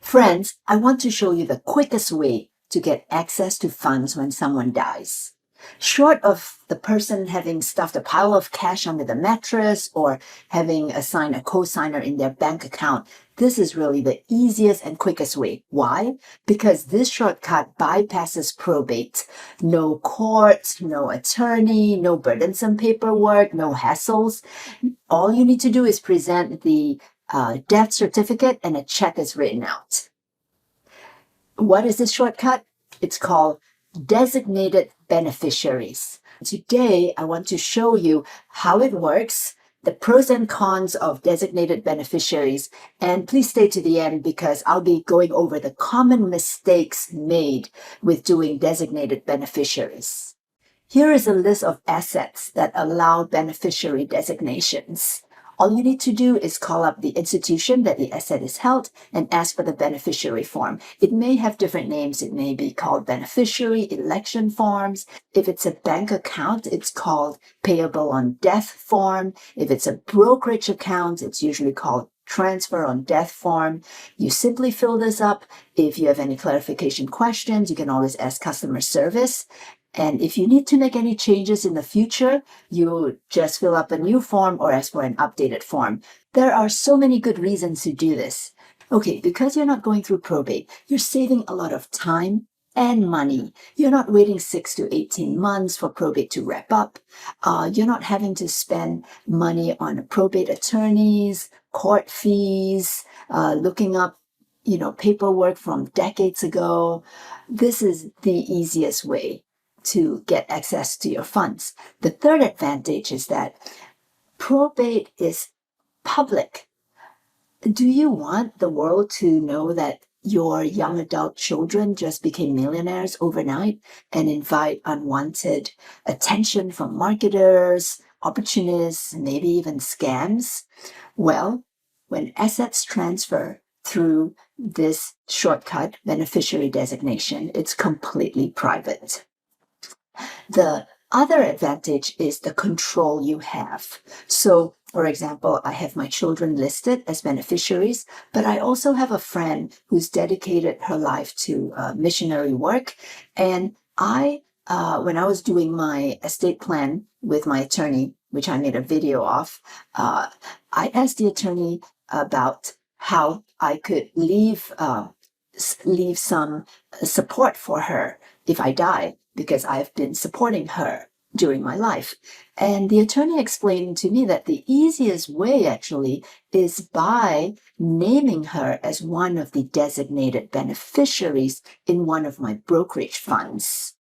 Friends, I want to show you the quickest way to get access to funds when someone dies. Short of the person having stuffed a pile of cash under the mattress or having assigned a co-signer in their bank account, this is really the easiest and quickest way. Why? Because this shortcut bypasses probate. No court, no attorney, no burdensome paperwork, no hassles. All you need to do is present the death certificate and a check is written out. What is this shortcut? It's called designated beneficiaries. Today, I want to show you how it works, the pros and cons of designated beneficiaries, and please stay to the end because I'll be going over the common mistakes made with doing designated beneficiaries. Here is a list of assets that allow beneficiary designations. All you need to do is call up the institution that the asset is held and ask for the beneficiary form. It may have different names. It may be called beneficiary election forms. If it's a bank account, it's called payable on death form. If it's a brokerage account, it's usually called transfer on death form. You simply fill this up. If you have any clarification questions, you can always ask customer service. And if you need to make any changes in the future, you just fill up a new form or ask for an updated form. There are so many good reasons to do this. Okay, because you're not going through probate, you're saving a lot of time and money. You're not waiting 6 to 18 months for probate to wrap up. You're not having to spend money on probate attorneys, court fees, looking up paperwork from decades ago. This is the easiest way to get access to your funds. The third advantage is that probate is public. Do you want the world to know that your young adult children just became millionaires overnight and invite unwanted attention from marketers, opportunists, maybe even scams? Well, when assets transfer through this shortcut, beneficiary designation, it's completely private. The other advantage is the control you have. So, for example, I have my children listed as beneficiaries, but I also have a friend who's dedicated her life to missionary work. And when I was doing my estate plan with my attorney, which I made a video of, I asked the attorney about how I could leave some support for her if I die, because I've been supporting her during my life. And the attorney explained to me that the easiest way actually is by naming her as one of the designated beneficiaries in one of my brokerage funds.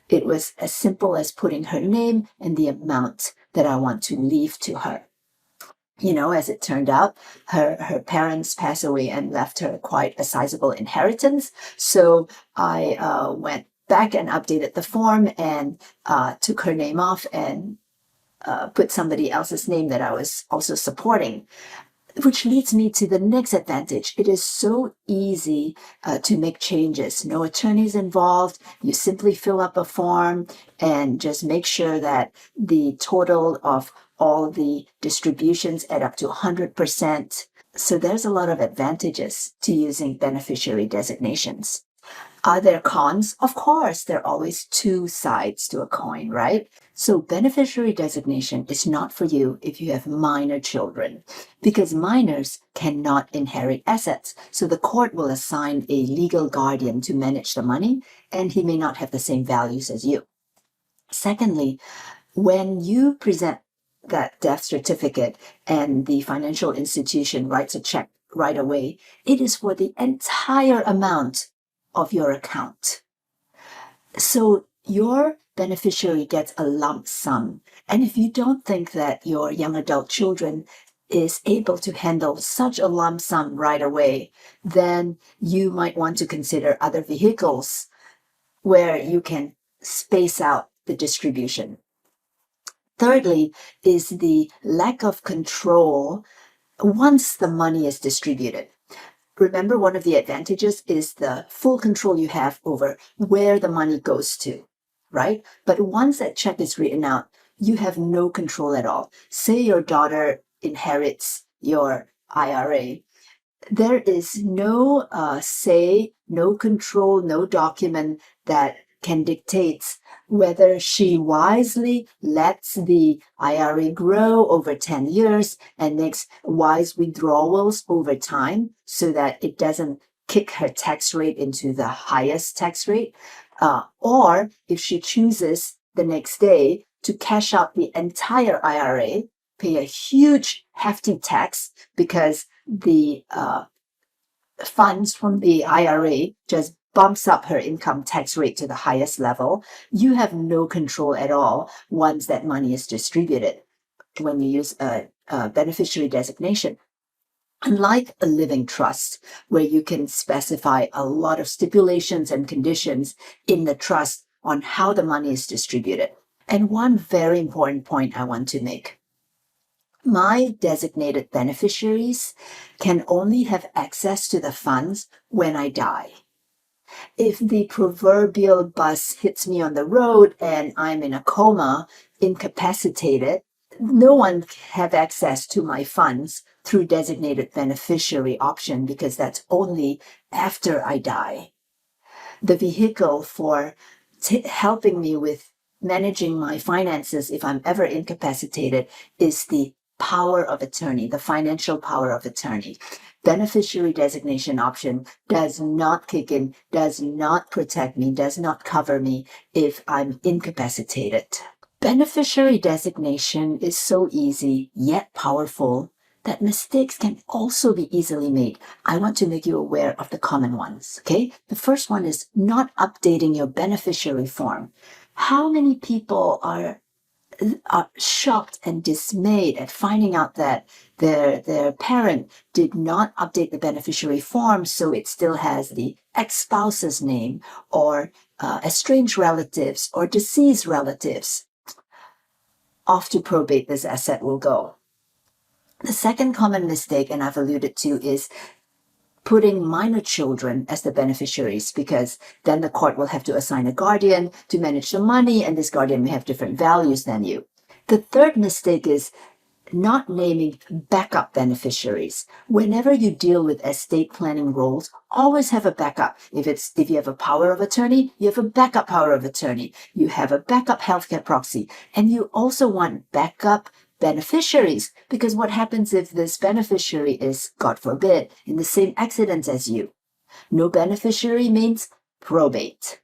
It was as simple as putting her name and the amount that I want to leave to her. As it turned out, her parents passed away and left her quite a sizable inheritance. So I went back and updated the form and took her name off and put somebody else's name that I was also supporting. Which leads me to the next advantage. It is so easy to make changes. No attorneys involved. You simply fill up a form and just make sure that the total of all the distributions add up to 100%. So there's a lot of advantages to using beneficiary designations. Are there cons? Of course, there are always two sides to a coin, right? So beneficiary designation is not for you if you have minor children, because minors cannot inherit assets. So the court will assign a legal guardian to manage the money, and he may not have the same values as you. Secondly, when you present that death certificate and the financial institution writes a check right away, it is for the entire amount of your account. So your beneficiary gets a lump sum. And if you don't think that your young adult children is able to handle such a lump sum right away, then you might want to consider other vehicles where you can space out the distribution. Thirdly is the lack of control once the money is distributed. Remember, one of the advantages is the full control you have over where the money goes to, right? But once that check is written out, you have no control at all. Say your daughter inherits your IRA. There is no say, no control, no document that can dictate whether she wisely lets the IRA grow over 10 years and makes wise withdrawals over time so that it doesn't kick her tax rate into the highest tax rate, or if she chooses the next day to cash out the entire IRA, pay a huge hefty tax because the funds from the IRA just bumps up her income tax rate to the highest level. You have no control at all once that money is distributed when you use a beneficiary designation. Unlike a living trust, where you can specify a lot of stipulations and conditions in the trust on how the money is distributed. And one very important point I want to make. My designated beneficiaries can only have access to the funds when I die. If the proverbial bus hits me on the road and I'm in a coma, incapacitated, no one have access to my funds through designated beneficiary option because that's only after I die. The vehicle for helping me with managing my finances if I'm ever incapacitated is the power of attorney, the financial power of attorney. Beneficiary designation option does not kick in, does not protect me, does not cover me if I'm incapacitated. Beneficiary designation is so easy yet powerful that mistakes can also be easily made. I want to make you aware of the common ones, okay? The first one is not updating your beneficiary form. How many people are shocked and dismayed at finding out that their parent did not update the beneficiary form so it still has the ex-spouse's name or estranged relatives or deceased relatives? Off to probate this asset will go. The second common mistake, and I've alluded to, is putting minor children as the beneficiaries, because then the court will have to assign a guardian to manage the money, and this guardian may have different values than you. The third mistake is not naming backup beneficiaries. Whenever you deal with estate planning roles, always have a backup. If you have a power of attorney, you have a backup power of attorney. You have a backup healthcare proxy, and you also want backup beneficiaries, because what happens if this beneficiary is, God forbid, in the same accident as you? No beneficiary means probate.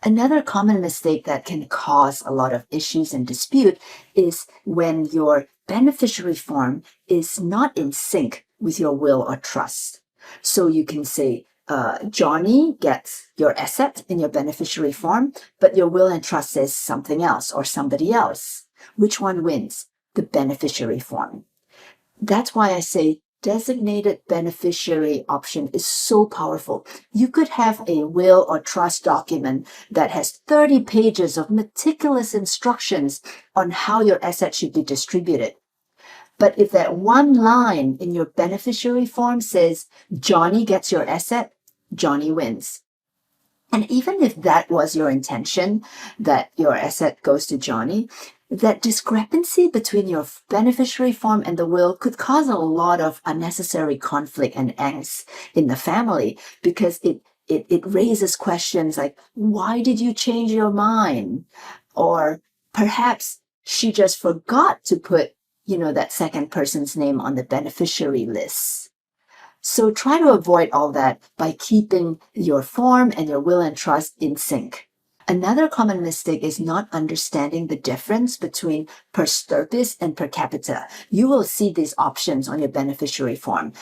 Another common mistake that can cause a lot of issues and dispute is when your beneficiary form is not in sync with your will or trust. So you can say, Johnny gets your asset in your beneficiary form, but your will and trust says something else or somebody else. Which one wins? The beneficiary form. That's why I say designated beneficiary option is so powerful. You could have a will or trust document that has 30 pages of meticulous instructions on how your asset should be distributed. But if that one line in your beneficiary form says Johnny gets your asset, Johnny wins. And even if that was your intention, that your asset goes to Johnny, that discrepancy between your beneficiary form and the will could cause a lot of unnecessary conflict and angst in the family, because it raises questions like, why did you change your mind? Or perhaps she just forgot to put, that second person's name on the beneficiary list. So try to avoid all that by keeping your form and your will and trust in sync. Another common mistake is not understanding the difference between per stirpes and per capita. You will see these options on your beneficiary form.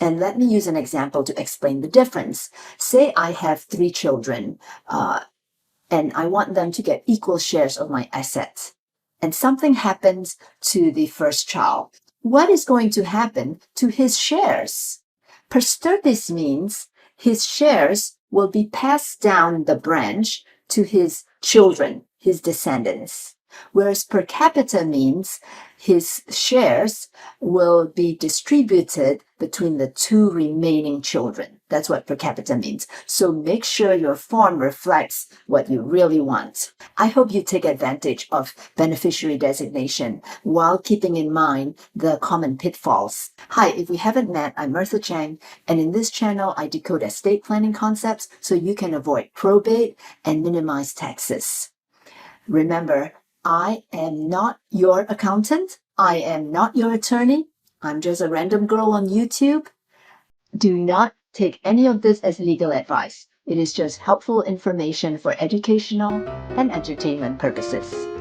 And let me use an example to explain the difference. Say I have 3 children, and I want them to get equal shares of my assets. And something happens to the first child. What is going to happen to his shares? Per stirpes means his shares will be passed down the branch to his children, his descendants. Whereas per capita means his shares will be distributed between the two remaining children. That's what per capita means. So make sure your form reflects what you really want. I hope you take advantage of beneficiary designation while keeping in mind the common pitfalls. Hi, if we haven't met, I'm Martha Chang, and in this channel, I decode estate planning concepts so you can avoid probate and minimize taxes. Remember, I am not your accountant. I am not your attorney. I'm just a random girl on YouTube. Do not take any of this as legal advice. It is just helpful information for educational and entertainment purposes.